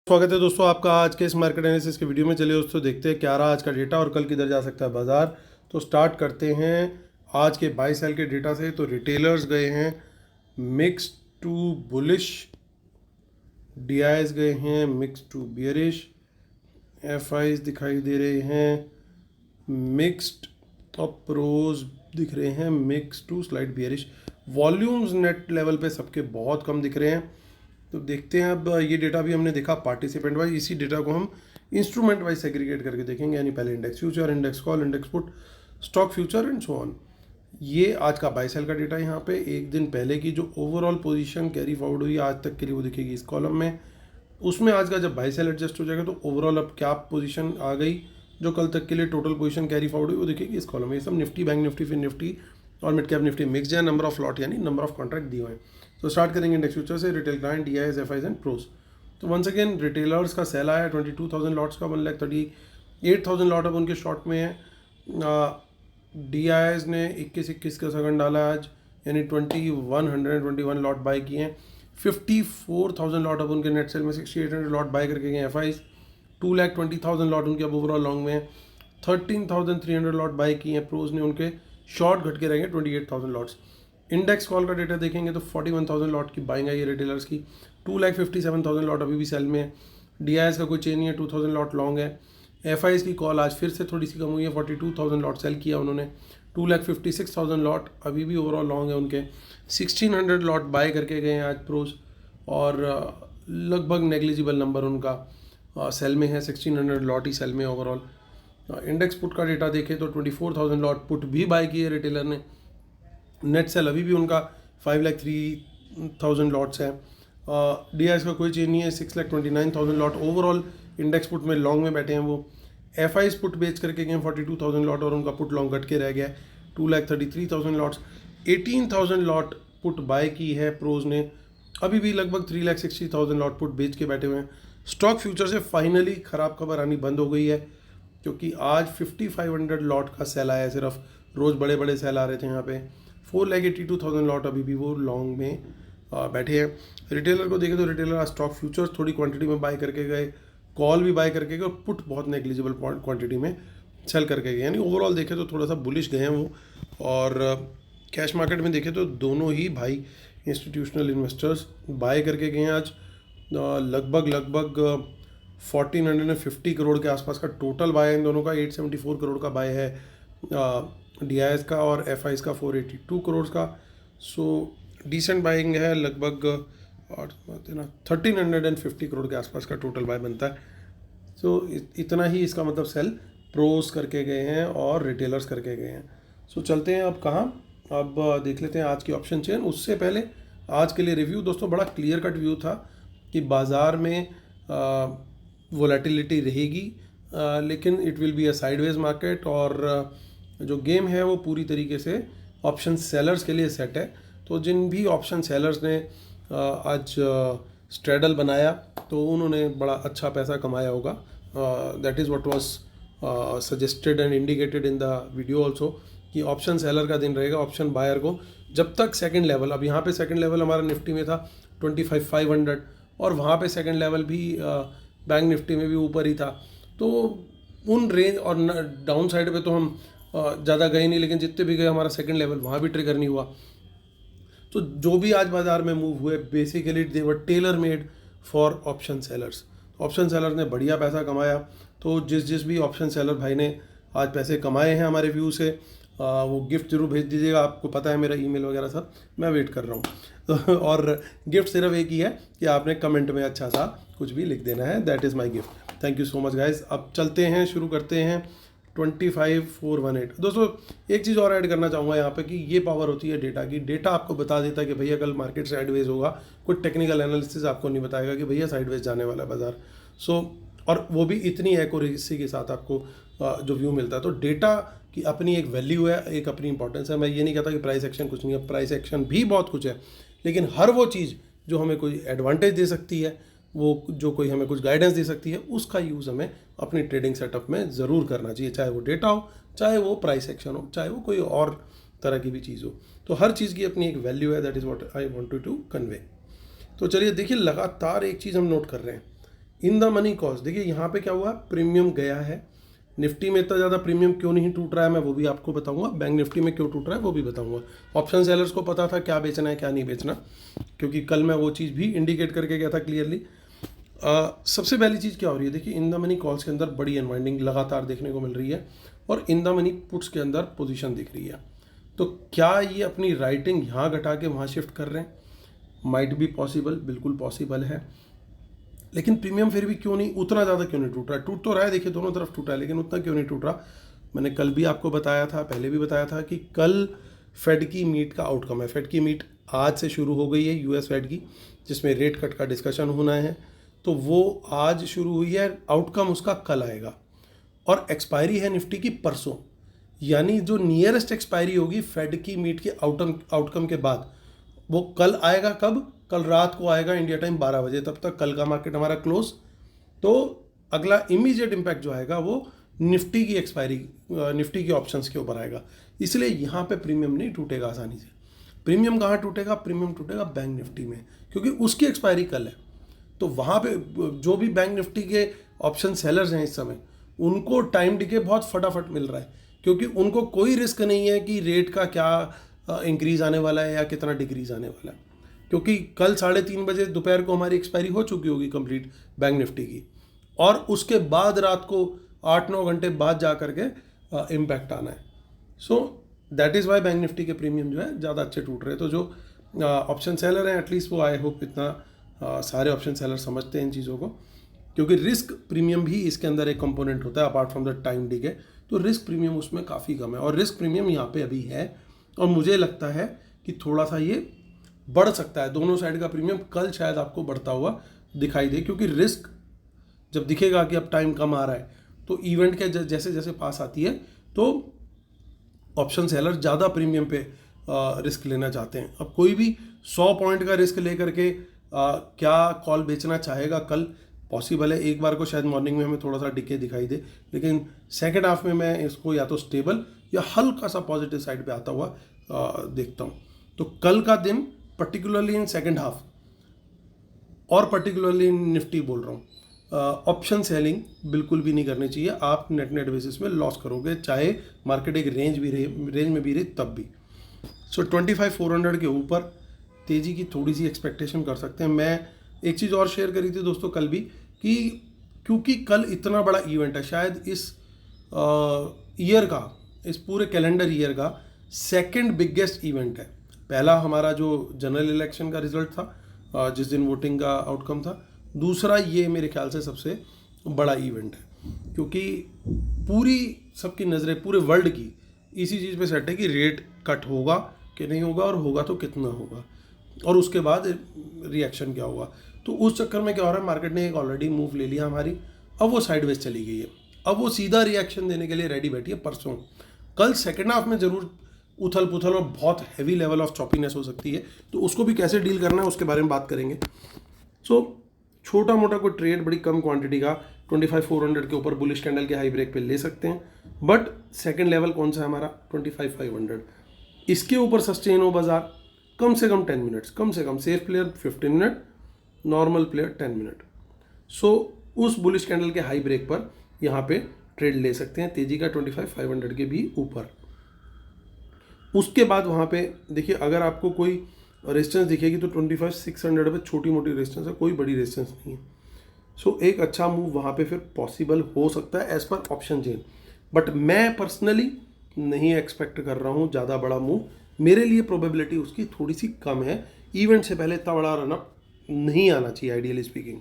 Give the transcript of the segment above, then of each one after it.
स्वागत है दोस्तों आपका आज के इस मार्केट एनालिसिस के वीडियो में। चलिए दोस्तों देखते हैं क्या रहा आज का डेटा और कल किधर जा सकता है बाजार। तो स्टार्ट करते हैं आज के बाय सेल के डेटा से। तो रिटेलर्स गए हैं मिक्स टू बुलिश, डीआईएस गए हैं मिक्स टू बियरिश, एफआईज दिखाई दे रहे हैं मिक्स्ड और प्रोज दिख रहे हैं mix to slide bearish. Volumes net level पे सबके बहुत कम दिख रहे हैं। तो देखते हैं अब ये डेटा भी हमने देखा पार्टिसिपेंट वाइज, इसी डेटा को हम इंस्ट्रूमेंट वाइज सेग्रीगेट करके देखेंगे, यानी पहले index future, index call, index put, stock future and so on. ये आज का बाय सेल का डेटा। यहाँ पे एक दिन पहले की जो ओवरऑल पोजीशन कैरी फॉरवर्ड हुई आज तक के लिए वो दिखेगी इस कॉलम में। उसमें आज का जब बाय सेल एडजस्ट हो जाएगा तो ओवरऑल अब क्या पोजीशन आ गई जो कल तक के लिए टोटल पोजीशन कैरी फॉरवर्ड हुई वो दिखेगी इस कॉलम में। ये सब nifty, bank nifty, fin nifty और मिड कैप निफ्टी मिक्स है, नंबर ऑफ लॉट यानी नंबर ऑफ कॉन्ट्रैक्ट दिए हुए हैं। तो स्टार्ट करेंगे इंडेक्स फ्यूचर से, retail client, DIIs, FIIs and pros. तो वंस अगेन रिटेलर्स का सेल आया 22,000 लॉट्स का, 1,38,000 लॉट अब उनके शॉर्ट में है। डीआईएस ने 21 का सेकंड डाला आज, यानी 2121 लॉट बाय किए हैं। 54,000 लॉट अब उनके नेट सेल में, 6,800 लॉट बाय करके गए एफआईज। 2,20,000 लॉट उनके अब ओवरऑल लॉन्ग में है। 13,300 लॉट बाय किए हैं प्रोज ने, उनके शॉर्ट घट के रहेंगे 28,000 लॉट्स। इंडेक्स कॉल का डेटा देखेंगे तो 41,000 लॉट की बाइंग आई है रिटेलर्स की। 2,57,000 लॉट अभी भी सेल में है। डीआईएस का कोई चेंज नहीं है, 2,000 लॉट लॉन्ग है। एफआईज की कॉल आज फिर से थोड़ी सी कम हुई है, 42,000 लॉट सेल किया उन्होंने। 2,56,000 लॉट अभी भी ओवरऑल लॉन्ग है उनके। 1,600 लॉट बाय करके गए हैं आज प्रोज, और लगभग नेग्लिजिबल नंबर उनका सेल में है, 1,600 लॉट ही सेल में ओवरऑल। इंडेक्स पुट का डेटा देखें तो 24,000 लॉट पुट भी बाय किए रिटेलर ने। नेट सेल अभी भी उनका 5,03,000 लॉट्स है। डीआईएस का कोई चेंज नहीं है, 6,29,000 लॉट ओवरऑल इंडेक्स पुट में लॉन्ग में बैठे हैं वो। एफआईज पुट बेच करके गए 42,000 लॉट और उनका पुट लॉन्ग घट के रह गया है 2,33,000 लॉट्स। 18,000 लॉट पुट बाय की है प्रोज ने, अभी भी लगभग 3,60,000 लॉट पुट बेच के बैठे हुए हैं। स्टॉक फ्यूचर से फाइनली ख़राब खबर आनी बंद हो गई है, क्योंकि आज 5,500 लॉट का सेल आया है सिर्फ। रोज़ बड़े बड़े सेल आ रहे थे यहाँ पे। 4,82,000 लॉट अभी भी वो लॉन्ग में बैठे हैं। रिटेलर को देखें तो रिटेलर आज स्टॉक फ्यूचर्स थोड़ी क्वांटिटी में बाय करके गए, कॉल भी बाय करके गए और पुट बहुत नेग्लिजिबल क्वांटिटी में सेल करके गए, यानी ओवरऑल देखें तो थोड़ा सा बुलिश गए हैं वो। और कैश मार्केट में देखें तो दोनों ही भाई इंस्टीट्यूशनल इन्वेस्टर्स बाय करके गए हैं आज। लगभग 1,450 करोड़ के आसपास का टोटल बाय है इन दोनों का। 874 करोड़ का बाय है डीआईएस का, और एफआईज का 482 करोड़ का। सो डिसेंट बाइंग है, लगभग 1,350 करोड़ के आसपास का टोटल बाय बनता है। सो इतना ही इसका मतलब सेल प्रोस करके गए हैं और रिटेलर्स करके गए हैं। सो चलते हैं अब कहाँ, अब देख लेते हैं आज की ऑप्शन चेन। उससे पहले आज के लिए रिव्यू दोस्तों बड़ा क्लियर कट व्यू था कि बाज़ार में वोलेटिलिटी रहेगी, लेकिन it will be a sideways market, और जो गेम है वो पूरी तरीके से ऑप्शन सेलर्स के लिए सेट है। तो जिन भी ऑप्शन सेलर्स ने आज स्ट्रेडल बनाया तो उन्होंने बड़ा अच्छा पैसा कमाया होगा। That is what was suggested and indicated in the video also, कि ऑप्शन सेलर का दिन रहेगा। ऑप्शन बायर को जब तक सेकंड लेवल, अब यहाँ पे सेकंड लेवल हमारा निफ्टी में था 25,500, और वहाँ पे सेकंड लेवल भी बैंक निफ्टी में भी ऊपर ही था। तो उन रेंज और डाउन साइड पे तो हम ज़्यादा गए नहीं, लेकिन जितने भी गए हमारा सेकंड लेवल वहाँ भी ट्रिगर नहीं हुआ। तो जो भी आज बाज़ार में मूव हुए basically they were tailor made for option sellers. Option seller ने बढ़िया पैसा कमाया। तो जिस भी ऑप्शन सेलर भाई ने आज पैसे कमाए हैं हमारे व्यू से, वो गिफ्ट जरूर भेज दीजिएगा। आपको पता है मेरा ईमेल वगैरह सब मैं वेट कर रहा हूँ। और गिफ्ट सिर्फ एक ही है कि आपने कमेंट में अच्छा सा कुछ भी लिख देना है, that is my gift. Thank you so much guys. अब चलते हैं, शुरू करते हैं 25,418। दोस्तों एक चीज़ और ऐड करना चाहूँगा यहाँ पे कि ये पावर होती है डेटा की। डेटा आपको बता देता है कि भैया कल मार्केट साइडवेज होगा, कोई टेक्निकल एनालिसिस आपको नहीं बताएगा कि भैया साइडवेज जाने वाला है बाजार। और वो भी इतनी एक्यूरेसी के साथ आपको जो व्यू मिलता है। तो डेटा की अपनी एक वैल्यू है, एक अपनी इंपॉर्टेंस है। मैं ये नहीं कहता कि प्राइस एक्शन कुछ नहीं है, प्राइस एक्शन भी बहुत कुछ है, लेकिन हर वो चीज़ जो हमें कोई एडवांटेज दे सकती है, वो जो कोई हमें कुछ गाइडेंस दे सकती है, उसका यूज़ हमें अपनी ट्रेडिंग सेटअप में ज़रूर करना चाहिए, चाहे वो डेटा हो, चाहे वो प्राइस एक्शन हो, चाहे वो कोई और तरह की भी चीज़ हो। तो हर चीज़ की अपनी एक वैल्यू है, that is what I wanted to convey. तो चलिए देखिए, लगातार एक चीज़ हम नोट कर रहे हैं इन द मनी कॉल्स देखिए यहाँ पे क्या हुआ, प्रीमियम गया है। निफ्टी में इतना ज़्यादा प्रीमियम क्यों नहीं टूट रहा है मैं वो भी आपको बताऊंगा, बैंक निफ्टी में क्यों टूट रहा है वो भी बताऊंगा। ऑप्शन सेलर्स को पता था क्या बेचना है क्या नहीं बेचना, क्योंकि कल मैं वो चीज़ भी इंडिकेट करके गया था क्लियरली। सबसे पहली चीज़ क्या हो रही है, देखिए इन द मनी कॉल्स के अंदर बड़ी अनवाइंडिंग लगातार देखने को मिल रही है और इन द मनी पुट्स के अंदर पोजीशन दिख रही है। तो क्या ये अपनी राइटिंग यहाँ घटा के वहाँ शिफ्ट कर रहे हैं? माइट बी पॉसिबल, बिल्कुल पॉसिबल है। लेकिन प्रीमियम फिर भी क्यों नहीं उतना ज़्यादा क्यों नहीं टूट रहा है? टूट तो रहा है, देखिए दोनों तरफ टूटा है, लेकिन उतना क्यों नहीं टूट रहा? मैंने कल भी आपको बताया था, पहले भी बताया था कि कल फेड की मीट का आउटकम है। फेड की मीट आज से शुरू हो गई है, यूएस फेड की, जिसमें रेट कट का डिस्कशन होना है, तो वो आज शुरू हुई है, आउटकम उसका कल आएगा। और एक्सपायरी है निफ्टी की परसों, यानी जो नियरेस्ट एक्सपायरी होगी फेड की मीट के आउटकम के बाद, वो कल आएगा। कब? कल रात को आएगा इंडिया टाइम 12 बजे। तब तक कल का मार्केट हमारा क्लोज। तो अगला इमीडिएट इम्पैक्ट जो आएगा वो निफ्टी की एक्सपायरी, निफ्टी के ऑप्शंस के ऊपर आएगा। इसलिए यहाँ पे प्रीमियम नहीं टूटेगा आसानी से। प्रीमियम कहाँ टूटेगा? प्रीमियम टूटेगा बैंक निफ्टी में, क्योंकि उसकी एक्सपायरी कल है। तो वहाँ पे जो भी बैंक निफ्टी के ऑप्शन सेलर्स हैं इस समय, उनको टाइम डिके बहुत फटाफट मिल रहा है, क्योंकि उनको कोई रिस्क नहीं है कि रेट का क्या इंक्रीज आने वाला है या कितना डिक्रीज आने वाला है, क्योंकि कल 3:30 बजे दोपहर को हमारी एक्सपायरी हो चुकी होगी कंप्लीट बैंक निफ्टी की, और उसके बाद रात को 8-9 घंटे बाद जा करके इम्पैक्ट आना है। So that is why bank Nifty के प्रीमियम जो है ज़्यादा अच्छे टूट रहे हैं। तो जो ऑप्शन सेलर हैं, एटलीस्ट वो आई होप इतना सारे ऑप्शन सेलर समझते हैं इन चीज़ों को, क्योंकि रिस्क प्रीमियम भी इसके अंदर एक कंपोनेंट होता है apart from the time decay. तो रिस्क प्रीमियम उसमें काफ़ी कम है, और रिस्क प्रीमियम यहाँ पे अभी है, और मुझे लगता है कि थोड़ा सा ये बढ़ सकता है। दोनों साइड का प्रीमियम कल शायद आपको बढ़ता हुआ दिखाई दे, क्योंकि रिस्क जब दिखेगा कि अब टाइम कम आ रहा है, तो इवेंट के जैसे जैसे पास आती है तो ऑप्शन सेलर ज़्यादा प्रीमियम पे रिस्क लेना चाहते हैं। अब कोई भी 100 पॉइंट का रिस्क लेकर के क्या कॉल बेचना चाहेगा कल? पॉसिबल है, एक बार को शायद मॉर्निंग में हमें थोड़ा सा डिके दिखाई दे, लेकिन सेकेंड हाफ में मैं इसको या तो स्टेबल या हल्का सा पॉजिटिव साइड पे आता हुआ देखता हूँ। तो कल का दिन पर्टिकुलरली इन सेकेंड हाफ, और पर्टिकुलरली इन निफ्टी बोल रहा हूँ, ऑप्शन सेलिंग बिल्कुल भी नहीं करनी चाहिए। आप नेट बेसिस में लॉस करोगे, चाहे मार्केट एक रेंज में भी रहे तब भी। सो 25,400 के ऊपर तेज़ी की थोड़ी सी एक्सपेक्टेशन कर सकते हैं। मैं एक चीज़ और शेयर करी थी दोस्तों कल भी, कि क्योंकि कल इतना बड़ा इवेंट है, शायद इस ईयर का, इस पूरे कैलेंडर ईयर का सेकंड बिगेस्ट इवेंट है। पहला हमारा जो जनरल इलेक्शन का रिजल्ट था, जिस दिन वोटिंग का आउटकम था, दूसरा ये मेरे ख्याल से सबसे बड़ा इवेंट है, क्योंकि पूरी सबकी नज़रें पूरे वर्ल्ड की इसी चीज़ पे सेट है कि रेट कट होगा कि नहीं होगा, और होगा तो कितना होगा, और उसके बाद रिएक्शन क्या होगा। तो उस चक्कर में क्या हो रहा है, मार्केट ने एक ऑलरेडी मूव ले लिया हमारी, अब वो साइडवेज चली गई है, अब वो सीधा रिएक्शन देने के लिए रेडी बैठी है परसों। कल सेकेंड हाफ में ज़रूर उथल पुथल और बहुत हैवी लेवल ऑफ चॉपीनेस हो सकती है, तो उसको भी कैसे डील करना है उसके बारे में बात करेंगे। सो छोटा मोटा कोई ट्रेड बड़ी कम क्वांटिटी का 25,400 के ऊपर बुलिश कैंडल के हाई ब्रेक पे ले सकते हैं, बट सेकंड लेवल कौन सा है हमारा? 25,500। इसके ऊपर सस्टेन हो बाजार कम से कम 10 मिनट्स, कम से कम safe player 15 minute, normal player 10 minute. So उस बुलिश कैंडल के हाई ब्रेक पर यहाँ पे ट्रेड ले सकते हैं तेजी का 25,500 के भी ऊपर। उसके बाद वहाँ पे देखिए, अगर आपको कोई रेजिस्टेंस दिखेगी तो 25,600 पे छोटी मोटी रेजिस्टेंस है, कोई बड़ी रेजिस्टेंस नहीं है। सो एक अच्छा मूव वहाँ पे फिर पॉसिबल हो सकता है एज पर ऑप्शन चेन, बट मैं पर्सनली नहीं एक्सपेक्ट कर रहा हूँ ज़्यादा बड़ा मूव। मेरे लिए प्रोबेबिलिटी उसकी थोड़ी सी कम है। इवेंट से पहले इतना बड़ा रनअप नहीं आना चाहिए आइडियली स्पीकिंग।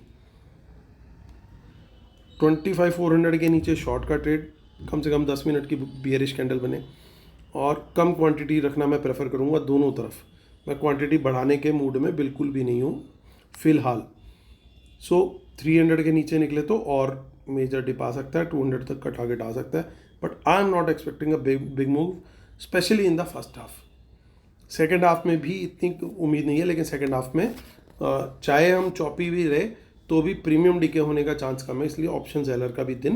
25,400 के नीचे शॉर्ट का ट्रेड, कम से कम 10 मिनट की बियरिश कैंडल बने, और कम क्वांटिटी रखना मैं प्रेफर करूँगा दोनों तरफ। मैं क्वांटिटी बढ़ाने के मूड में बिल्कुल भी नहीं हूँ फिलहाल। सो 300 के नीचे निकले तो और मेजर डिप आ सकता है, 200 तक का टारगेट आ सकता है, but I am not expecting a big move specially in the first half. Second half में भी इतनी उम्मीद नहीं है, लेकिन सेकेंड हाफ में चाहे हम चॉपी भी रहे तो भी प्रीमियम डीके होने का चांस कम है, इसलिए ऑप्शन सेलर का भी दिन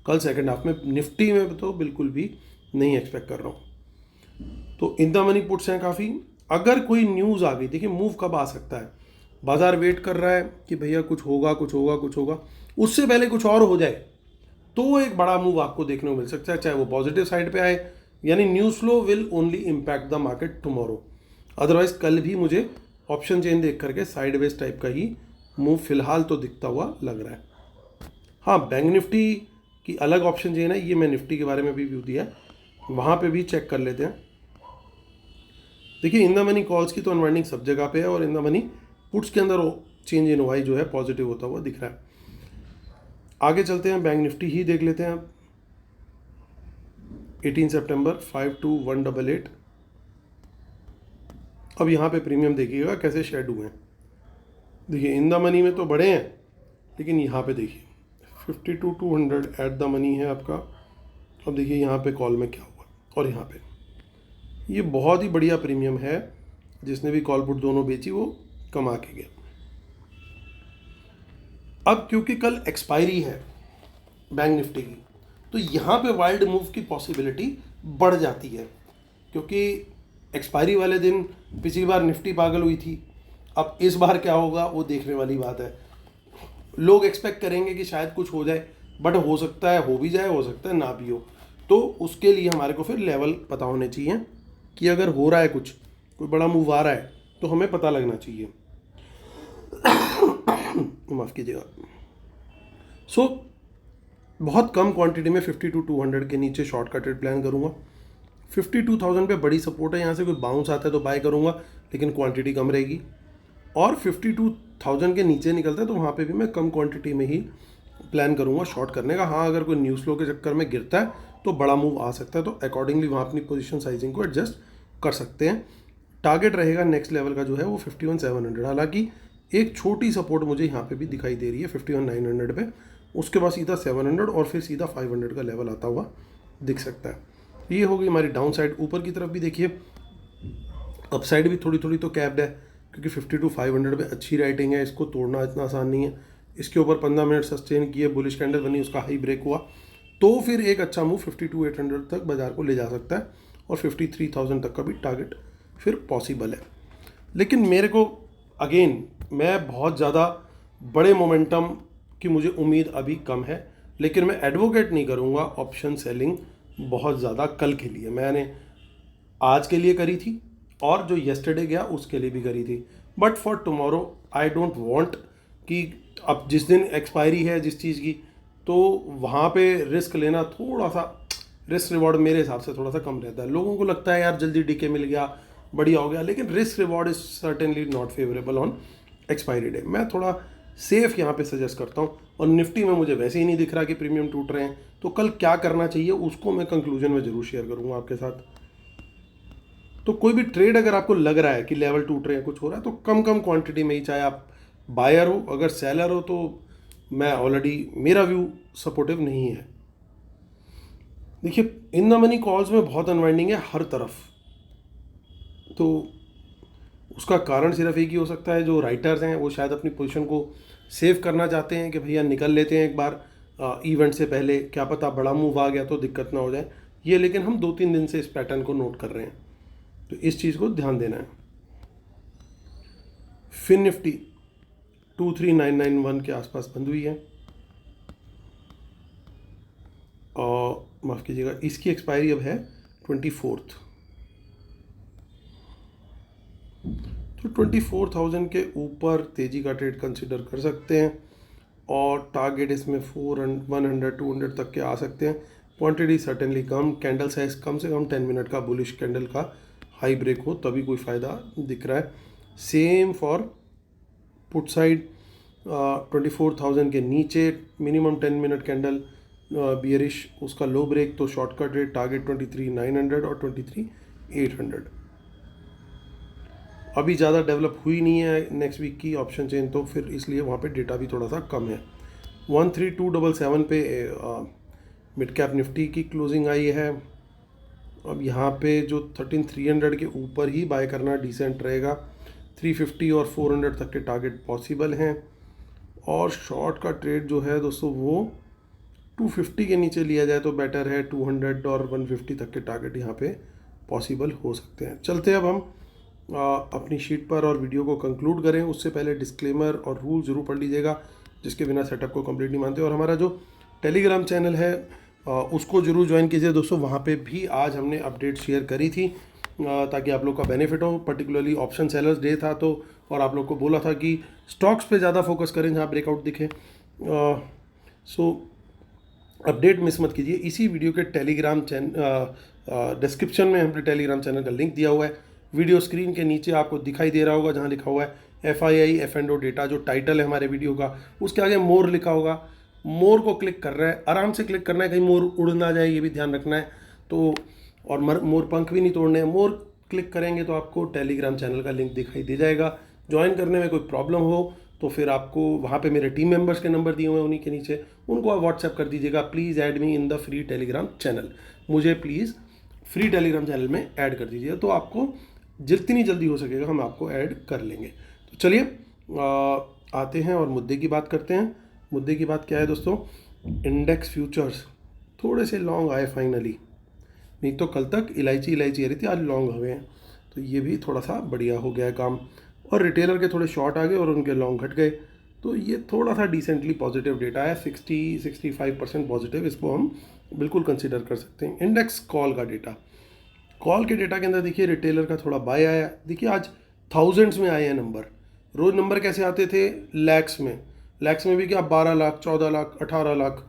कल सेकेंड हाफ में निफ्टी में तो बिल्कुल भी नहीं एक्सपेक्ट कर रहा हूँ। तो इन द मनी पुट्स हैं काफ़ी। अगर कोई न्यूज़ आ गई, देखिए मूव कब आ सकता है, बाजार वेट कर रहा है कि भैया कुछ होगा कुछ होगा कुछ होगा, उससे पहले कुछ और हो जाए तो एक बड़ा मूव आपको देखने को मिल सकता है, चाहे वो पॉजिटिव साइड पे आए, यानी news flow will only impact the market tomorrow. Otherwise कल भी मुझे ऑप्शन चेन देख करके साइडवेज टाइप का ही मूव फिलहाल तो दिखता हुआ लग रहा है। हाँ, बैंक निफ्टी की अलग ऑप्शन चेन है, ये मैं निफ्टी के बारे में भी व्यू दिया है, वहाँ पे भी चेक कर लेते हैं। देखिए इन द मनी कॉल्स की तो अनवाइंडिंग सब जगह पे है, और इन द मनी पुट्स के अंदर चेंज इन वाई जो है पॉजिटिव होता हुआ दिख रहा है। आगे चलते हैं, बैंक निफ्टी ही देख लेते हैं अब। 18 सितंबर 52188। अब यहाँ पे प्रीमियम देखिएगा कैसे शेड हुए हैं। देखिए इन द मनी में तो बड़े हैं, लेकिन यहाँ पे देखिए 52,200 एट द मनी है आपका। अब देखिए यहाँ पे कॉल में क्या हुआ, और यहाँ पे ये बहुत ही बढ़िया प्रीमियम है। जिसने भी कॉल पुट दोनों बेची वो कमा के गया। अब क्योंकि कल एक्सपायरी है बैंक निफ्टी की, तो यहाँ पे वाइल्ड मूव की पॉसिबिलिटी बढ़ जाती है, क्योंकि एक्सपायरी वाले दिन पिछली बार निफ्टी पागल हुई थी। अब इस बार क्या होगा वो देखने वाली बात है। लोग एक्सपेक्ट करेंगे कि शायद कुछ हो जाए, बट हो सकता है हो भी जाए, हो सकता है ना भी हो। तो उसके लिए हमारे को फिर लेवल पता होने चाहिए कि अगर हो रहा है कुछ, कोई बड़ा मूव आ रहा है, तो हमें पता लगना चाहिए। माफ़ कीजिएगा। सो बहुत कम क्वांटिटी में 52,200 के नीचे शॉर्ट का ट्रेड प्लान करूँगा। 52,000 पे बड़ी सपोर्ट है, यहाँ से कोई बाउंस आता है तो बाय करूँगा, लेकिन क्वांटिटी कम रहेगी। और 52,000 के नीचे निकलता है तो वहाँ पे भी मैं कम क्वांटिटी में ही प्लान करूँगा शॉर्ट करने का। हाँ, अगर कोई न्यूज़ फ्लो के चक्कर में गिरता है तो बड़ा मूव आ सकता है, तो अकॉर्डिंगली वहाँ अपनी पोजीशन साइजिंग को एडजस्ट कर सकते हैं। टारगेट रहेगा नेक्स्ट लेवल का जो है वो 51,700। हालांकि एक छोटी सपोर्ट मुझे यहाँ पे भी दिखाई दे रही है 51,900 पे, उसके बाद सीधा 700 और फिर सीधा 500 का लेवल आता हुआ दिख सकता है। ये हो गई हमारी डाउन साइड। ऊपर की तरफ भी देखिए अपसाइड भी थोड़ी थोड़ी तो कैप्ड है, क्योंकि 52,500 पे अच्छी राइटिंग है, इसको तोड़ना इतना आसान नहीं है। इसके ऊपर 15 मिनट सस्टेन किए, बुलिश कैंडल बनी, उसका हाई ब्रेक हुआ, तो फिर एक अच्छा मूव 52,800 तक बाजार को ले जा सकता है, और 53,000 तक का भी टारगेट फिर पॉसिबल है। लेकिन मेरे को अगेन, मैं बहुत ज़्यादा बड़े मोमेंटम की मुझे उम्मीद अभी कम है, लेकिन मैं एडवोकेट नहीं करूँगा ऑप्शन सेलिंग बहुत ज़्यादा कल के लिए। मैंने आज के लिए करी थी, और जो येस्टरडे गया उसके लिए भी करी थी, but for tomorrow I don't want कि अब जिस दिन एक्सपायरी है जिस चीज़ की, तो वहाँ पे रिस्क लेना थोड़ा सा, रिस्क रिवॉर्ड मेरे हिसाब से थोड़ा सा कम रहता है। लोगों को लगता है यार जल्दी डीके मिल गया, बढ़िया हो गया, लेकिन risk reward is certainly not favourable on expiry day. मैं थोड़ा सेफ यहाँ पे सजेस्ट करता हूँ, और निफ्टी में मुझे वैसे ही नहीं दिख रहा कि प्रीमियम टूट रहे हैं, तो कल क्या करना चाहिए उसको मैं कंक्लूजन में ज़रूर शेयर करूँगा आपके साथ। तो कोई भी ट्रेड अगर आपको लग रहा है कि लेवल टूट रहे हैं, कुछ हो रहा है, तो कम कम क्वांटिटी में ही, चाहे आप बायर हो, अगर सेलर हो, तो मैं ऑलरेडी, मेरा व्यू सपोर्टिव नहीं है। देखिए इन द मनी कॉल्स में बहुत अनवाइंडिंग है हर तरफ, तो उसका कारण सिर्फ एक ही हो सकता है, जो राइटर्स हैं वो शायद अपनी पोजीशन को सेव करना चाहते हैं कि भैया निकल लेते हैं एक बार इवेंट से पहले, क्या पता बड़ा मूव आ गया तो दिक्कत ना हो जाए ये। लेकिन हम 2-3 दिन से इस पैटर्न को नोट कर रहे हैं, तो इस चीज़ को ध्यान देना है। फिन निफ्टी 23,991 के आसपास बंद हुई है, और माफ़ कीजिएगा इसकी एक्सपायरी अब है 24th, तो 24,000 के ऊपर तेज़ी का ट्रेड कंसिडर कर सकते हैं, और टारगेट इसमें 100-200 तक के आ सकते हैं। क्वांटिटी सर्टेनली कम, कैंडल साइज कम से कम 10 मिनट का बुलिश कैंडल का हाई ब्रेक हो तभी कोई फ़ायदा दिख रहा है। सेम फॉर पुट साइड, 24,000 के नीचे मिनिमम 10 मिनट कैंडल बियरिश, उसका लो ब्रेक, तो शॉर्टकट रेट टारगेट 23,900 और 23,800। अभी ज़्यादा डेवलप हुई नहीं है नेक्स्ट वीक की ऑप्शन चेन, तो फिर इसलिए वहाँ पे डेटा भी थोड़ा सा कम है। 13,277 पे मिड कैप निफ्टी की क्लोजिंग आई है। अब यहाँ पे जो 13,300 के ऊपर ही बाय करना डिसेंट रहेगा। 350 और 400 तक के टारगेट पॉसिबल हैं, और शॉर्ट का ट्रेड जो है दोस्तों वो 250 के नीचे लिया जाए तो बेटर है। 200 और 150 तक के टारगेट यहाँ पे पॉसिबल हो सकते हैं। चलते अब हम अपनी शीट पर और वीडियो को कंक्लूड करें, उससे पहले डिस्क्लेमर और रूल ज़रूर पढ़ लीजिएगा। जिसके बिना सेटअप को कंप्लीट नहीं मानते। और हमारा जो टेलीग्राम चैनल है उसको जरूर ज्वाइन कीजिए दोस्तों, वहाँ पे भी आज हमने अपडेट शेयर करी थी ताकि आप लोग का बेनिफिट हो। पर्टिकुलरली ऑप्शन सेलर्स डे था तो, और आप लोग को बोला था कि स्टॉक्स पे ज़्यादा फोकस करें जहाँ ब्रेकआउट दिखे। सो अपडेट मिस मत कीजिए। इसी वीडियो के टेलीग्राम डिस्क्रिप्शन में हमने टेलीग्राम चैनल का लिंक दिया हुआ है। वीडियो स्क्रीन के नीचे आपको दिखाई दे रहा होगा जहाँ लिखा हुआ है FII F&O डेटा, जो टाइटल है हमारे वीडियो का, उसके आगे मोर लिखा होगा। मोर को क्लिक कर रहा है, आराम से क्लिक करना है, कहीं मोर उड़ ना जाए, ये भी ध्यान रखना है। तो और मोर पंख भी नहीं तोड़ने हैं। मोर क्लिक करेंगे तो आपको टेलीग्राम चैनल का लिंक दिखाई दे जाएगा। ज्वाइन करने में कोई प्रॉब्लम हो तो फिर आपको वहाँ पे मेरे टीम मेंबर्स के नंबर दिए हुए हैं, उन्हीं के नीचे, उनको आप व्हाट्सएप कर दीजिएगा, please add me in the free Telegram channel. मुझे प्लीज़ फ्री टेलीग्राम चैनल में ऐड कर दीजिए, तो आपको जितनी जल्दी हो सकेगा हम आपको ऐड कर लेंगे। तो चलिए आते हैं और मुद्दे की बात करते हैं। मुद्दे की बात क्या है दोस्तों, इंडेक्स फ्यूचर्स थोड़े से लॉन्ग आए फाइनली, नहीं तो कल तक इलायची आ रही थी, आज लॉन्ग हुए हैं, तो ये भी थोड़ा सा बढ़िया हो गया है काम। और रिटेलर के थोड़े शॉर्ट आ गए और उनके लॉन्ग घट गए, तो ये थोड़ा सा डिसेंटली पॉजिटिव डेटा है, 60-65% पॉजिटिव, इसको हम बिल्कुल कंसिडर कर सकते हैं। इंडेक्स कॉल का डेटा, कॉल के डेटा के अंदर देखिए रिटेलर का थोड़ा बाय आया। देखिए आज थाउजेंड्स में आए हैं नंबर, रोज़ नंबर कैसे आते थे, लैक्स में भी क्या 12 लाख 14 लाख 18 लाख,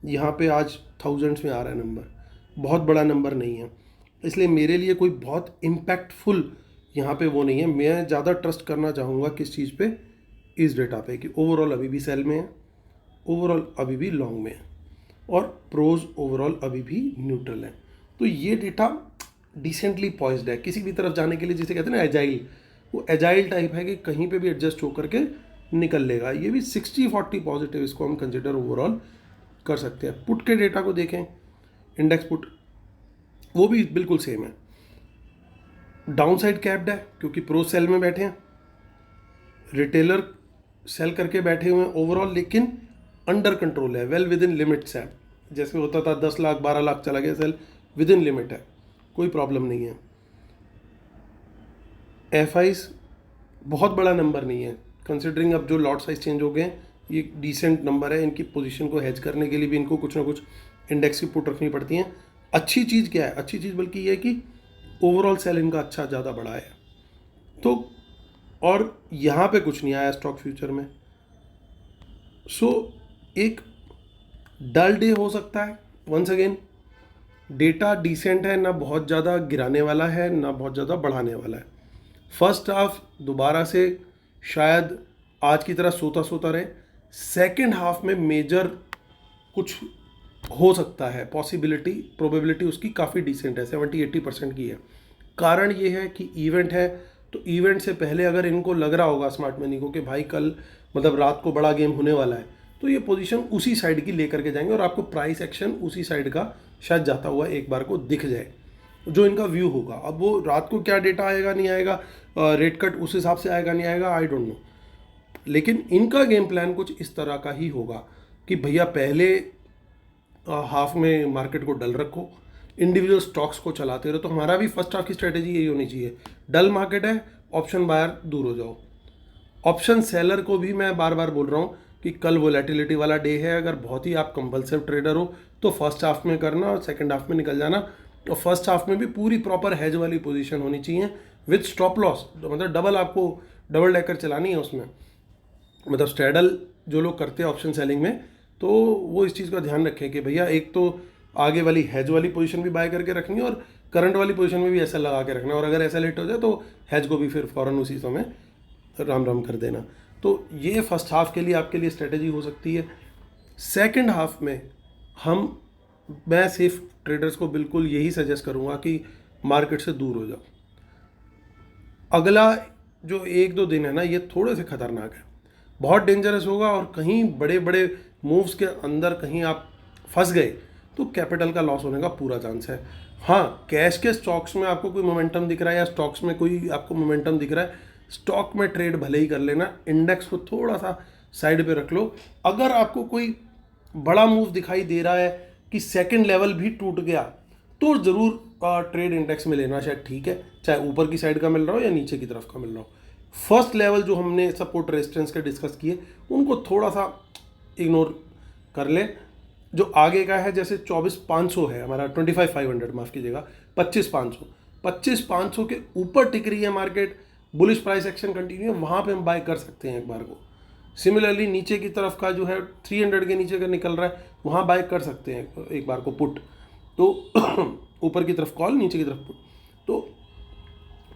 यहाँ पे आज थाउजेंड्स में आ रहा है नंबर, बहुत बड़ा नंबर नहीं है। इसलिए मेरे लिए कोई बहुत इम्पैक्टफुल यहाँ पे वो नहीं है। मैं ज़्यादा ट्रस्ट करना चाहूँगा किस चीज़ पे, इस डेटा पे, कि ओवरऑल अभी भी सेल में है, ओवरऑल अभी भी लॉन्ग में है, और प्रोज ओवरऑल अभी भी न्यूट्रल है। तो ये डेटा डिसेंटली पॉइज्ड है किसी भी तरफ जाने के लिए, जिसे कहते हैं ना एजाइल, वो एजाइल टाइप है कि कहीं पे भी एडजस्ट होकर के निकल लेगा। ये भी 60-40 पॉजिटिव, इसको हम कंसिडर ओवरऑल कर सकते हैं। पुट के डेटा को देखें, इंडेक्स पुट, वो भी बिल्कुल सेम है, डाउन साइड कैप्ड है क्योंकि प्रो सेल में बैठे हैं, रिटेलर सेल करके बैठे हुए हैं ओवरऑल, लेकिन अंडर कंट्रोल है, वेल विद इन लिमिट्स है। जैसे होता था 10 लाख 12 लाख चला गया सेल, विद इन लिमिट है, कोई प्रॉब्लम नहीं है। FIs बहुत बड़ा नंबर नहीं है, कंसिडरिंग अब जो लॉट साइज चेंज हो गए, ये डिसेंट नंबर है। इनकी पोजीशन को हेज करने के लिए भी इनको कुछ ना कुछ इंडेक्स की पुट रखनी पड़ती हैं। अच्छी चीज़ क्या है, अच्छी चीज़ बल्कि ये है कि ओवरऑल सेल इनका अच्छा ज़्यादा बड़ा है। तो और यहाँ पे कुछ नहीं आया स्टॉक फ्यूचर में। सो एक डल डे हो सकता है। वंस अगेन डेटा डिसेंट है, ना बहुत ज़्यादा गिराने वाला है ना बहुत ज़्यादा बढ़ाने वाला है। फर्स्ट हाफ दोबारा से शायद आज की तरह सोता रहे, सेकंड हाफ में मेजर कुछ हो सकता है, पॉसिबिलिटी प्रोबेबिलिटी उसकी काफ़ी डिसेंट है, 70-80% की है। कारण ये है कि इवेंट है, तो इवेंट से पहले अगर इनको लग रहा होगा स्मार्ट मनी को कि भाई कल मतलब रात को बड़ा गेम होने वाला है, तो ये पोजीशन उसी साइड की लेकर के जाएंगे और आपको प्राइस एक्शन उसी साइड का शायद जाता हुआ एक बार को दिख जाए, जो इनका व्यू होगा। अब वो रात को क्या डेटा आएगा नहीं आएगा, रेट कट उस हिसाब से आएगा नहीं आएगा, आई डोंट नो, लेकिन इनका गेम प्लान कुछ इस तरह का ही होगा कि भैया पहले हाफ में मार्केट को डल रखो, इंडिविजुअल स्टॉक्स को चलाते रहो। तो हमारा भी फर्स्ट हाफ की स्ट्रेटेजी यही होनी चाहिए, डल मार्केट है, ऑप्शन बायर दूर हो जाओ। ऑप्शन सेलर को भी मैं बार बार बोल रहा हूँ कि कल वोलेटिलिटी वाला डे है, अगर बहुत ही आप कंपल्सिव ट्रेडर हो तो फर्स्ट हाफ में करना और सेकंड हाफ में निकल जाना। और फर्स्ट हाफ में भी पूरी प्रॉपर हेज वाली पोजीशन होनी चाहिए विद स्टॉप लॉस, मतलब डबल आपको डबल डेकर चलानी है उसमें, मतलब स्ट्रैडल जो लोग करते हैं ऑप्शन सेलिंग में, तो वो इस चीज़ का ध्यान रखें कि भैया एक तो आगे वाली हेज वाली पोजीशन भी बाय करके रखनी है और करंट वाली पोजीशन में भी ऐसा लगा के रखना है, और अगर ऐसा लेट हो जाए तो हेज को भी फिर फ़ौरन उसी समय राम राम कर देना। तो ये फर्स्ट हाफ के लिए आपके लिए स्ट्रेटेजी हो सकती है। सेकंड हाफ में मैं सेफ ट्रेडर्स को बिल्कुल यही सजेस्ट करूँगा कि मार्केट से दूर हो जाओ। अगला जो 1-2 दिन है ना, ये थोड़े से खतरनाक है, बहुत डेंजरस होगा, और कहीं बड़े बड़े मूव्स के अंदर कहीं आप फंस गए तो कैपिटल का लॉस होने का पूरा चांस है। हाँ, कैश के स्टॉक्स में आपको कोई मोमेंटम दिख रहा है या स्टॉक्स में कोई आपको मोमेंटम दिख रहा है, स्टॉक में ट्रेड भले ही कर लेना, इंडेक्स को थोड़ा सा साइड पे रख लो। अगर आपको कोई बड़ा मूव दिखाई दे रहा है कि सेकंड लेवल भी टूट गया, तो ज़रूर ट्रेड इंडेक्स में लेना शायद ठीक है, चाहे ऊपर की साइड का मिल रहा हो या नीचे की तरफ का मिल रहा हो। फर्स्ट लेवल जो हमने सपोर्ट रेजिस्टेंस के डिस्कस किए, उनको थोड़ा सा इग्नोर कर ले। जो आगे का है जैसे 24,500 है हमारा, 25,500 माफ़ कीजिएगा, 25,500 के ऊपर टिक रही है market, bullish price action continue है, वहाँ पे हम बाय कर सकते हैं एक बार को। सिमिलरली नीचे की तरफ का जो है 300 के नीचे का निकल रहा है, वहाँ बाय कर सकते हैं एक बार को पुट। तो ऊपर की तरफ कॉल, नीचे की तरफ पुट, तो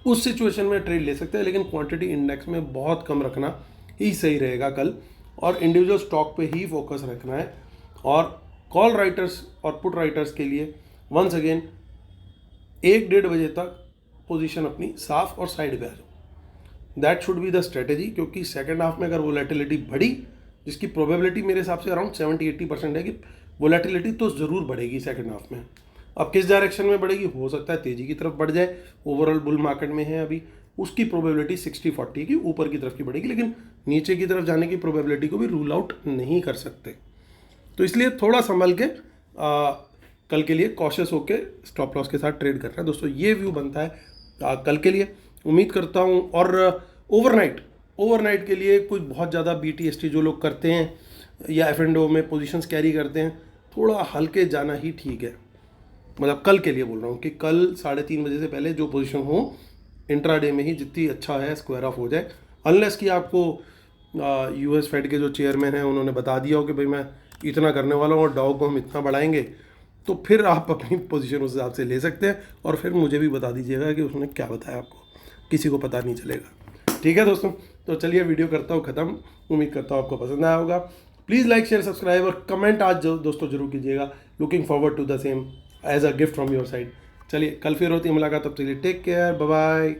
उस सिचुएशन में ट्रेड ले सकते हैं, लेकिन क्वांटिटी इंडेक्स में बहुत कम रखना ही सही रहेगा कल, और इंडिविजुअल स्टॉक पे ही फोकस रखना है। और कॉल राइटर्स और पुट राइटर्स के लिए वंस अगेन 1-1:30 बजे तक पोजीशन अपनी साफ और साइड पे आ जाओ। That should be the strategy, क्योंकि सेकेंड हाफ में अगर वोलेटिलिटी बढ़ी, जिसकी प्रोबेबिलिटी मेरे हिसाब से अराउंड 70-80% है कि वोलेटिलिटी तो ज़रूर बढ़ेगी सेकेंड हाफ में। अब किस डायरेक्शन में बढ़ेगी, हो सकता है तेज़ी की तरफ बढ़ जाए, ओवरऑल बुल मार्केट में है अभी, उसकी प्रोबेबिलिटी 60-40 की ऊपर की तरफ की बढ़ेगी, लेकिन नीचे की तरफ जाने की प्रोबेबिलिटी को भी रूल आउट नहीं कर सकते। तो इसलिए थोड़ा संभल के कल के लिए कॉशियस होके स्टॉप लॉस के साथ ट्रेड कर रहे हैं दोस्तों। ये व्यू बनता है कल के लिए, उम्मीद करता हूँ। और ओवरनाइट के लिए कोई बहुत ज़्यादा BTST जो लोग करते हैं या F&O में पोजीशंस कैरी करते हैं, थोड़ा हल्के जाना ही ठीक है। मतलब कल के लिए बोल रहा हूँ कि कल 3:30 बजे से पहले जो पोजीशन हो इंट्राडे में ही जितनी अच्छा है स्क्वायर ऑफ हो जाए, अनलेस कि आपको US फेड के जो चेयरमैन हैं उन्होंने बता दिया हो कि भाई मैं इतना करने वाला हूँ और डाउ को हम इतना बढ़ाएंगे, तो फिर आप अपनी पोजीशन उस हिसाब से ले सकते हैं, और फिर मुझे भी बता दीजिएगा कि उसने क्या बताया आपको, किसी को पता नहीं चलेगा। ठीक है दोस्तों, तो चलिए वीडियो करता हूँ ख़त्म। उम्मीद करता हूँ आपको पसंद आया होगा। प्लीज़ लाइक शेयर सब्सक्राइब और कमेंट आज जो दोस्तों जरूर कीजिएगा। Looking forward to the same as a gift from your side. चलिए कल फिर होती है मुलाकात, तब तक के लिए टेक केयर, बाय बाय।